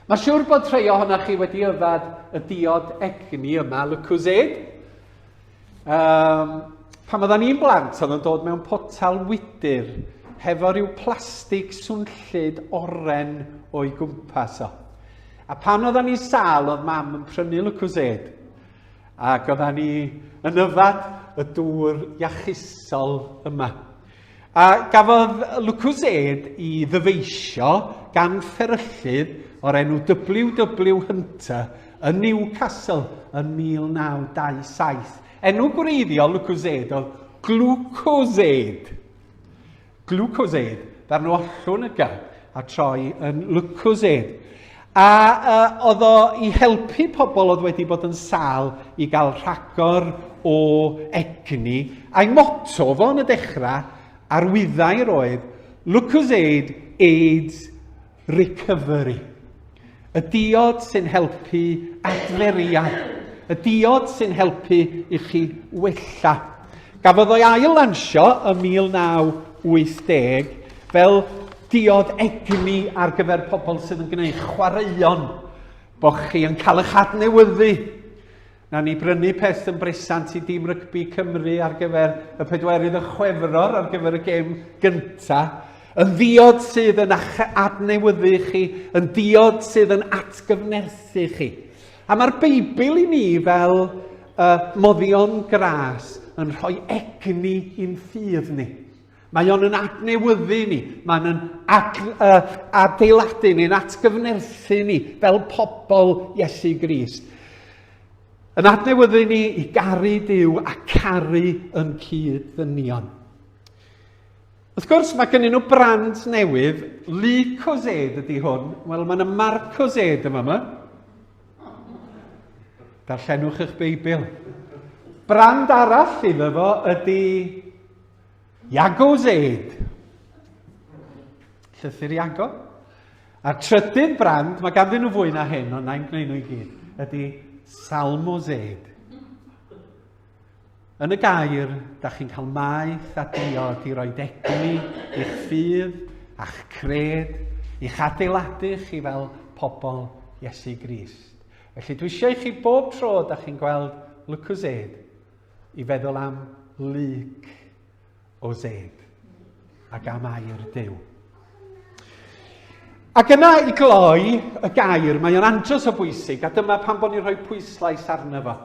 Mae'n siŵr bod rhai ohonoch chi wedi yfad y diod egni yma, Lucozade. Pan oedden ni'n blant, oedd yn dod mewn potal wydyr hefo rhyw plastig swnllyd oren o'i gwmpas o. A pan oedden ni'n sal, oedd mam yn prynu Lucozade. Ac oedden ni yn yfad y dŵr iachusol yma. A gafodd Lucozade i ddyfeisio gan fferyllydd o'r enw W. Hunter yn Newcastle yn 1927. Enw gwreiddiol Lucozade oedd Lucozade. Lucozade, dar nhw ollwn y gael a troi yn Lucozade. A oedd o i helpu pobl oedd wedi bod yn sal i gael rhagor o egni. A'i motto fo yn y dechrau arwyddau'r oedd Lucozade AIDS Recovery. Y diod sy'n helpu adferiad. Y diod sy'n helpu i chi wella. Gafodd o'i ail-lansio yn 1980 fel diod egni ar gyfer pobl sydd yn gwneud chwaraeon. Bo chi yn cael eich adnewyddu. Na ni brynu peth yn bresant i dîm rygbi Cymru ar gyfer y 4 Chwefror ar gyfer y gêm gyntaf. Yn diod sydd yn adnewyddu chi, yn diod sydd yn atgyfnerthu chi. A mae'r Beibl i ni fel moddion gras yn rhoi egni i'n ffydd ni. Mae o'n yn adnewyddu ni, mae'n yn adeiladu ni'n atgyfnerthu ni fel pobl Iesu Grist. Yn adnewyddu ni i garu Duw a caru yn cyd-ddynion. Wrth gwrs, mae gen nhw brand newydd, Lucozade ydy hwn. Wel, mae'n y Marcozade yma. Darllenwch eich Beibl. Brand arall iddo fo ydy Iagozade. Llythyr Iago. A trydydd brand, mae ganddyn nhw fwy na hyn, ond na'n gwneud nhw i gyd, ydy Salmozade. Yn y gair, da chi'n cael maeth a diod i roi egni i'ch ffydd, a'ch cred, i'ch adeiladu chi fel pobl Iesu Grist. Felly dwi eisiau i chi bob tro da chi'n gweld Lucozade i feddwl am Lucozade ac am air Duw. Ac yna i gloi y gair, mae o'n andros o bwysig, a dyma pan bod ni'n rhoi pwyslais arno fo.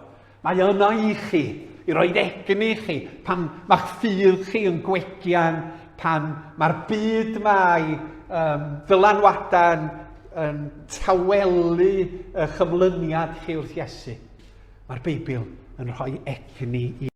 Mae yna i chi, i roi egni chi, pan mae'ch ffydd chi yn gwegian, pan mae'r byd mae ddylanwadau'n tawelu eich ymlyniad chi wrth Iesu. Mae'r Beibl yn rhoi egni i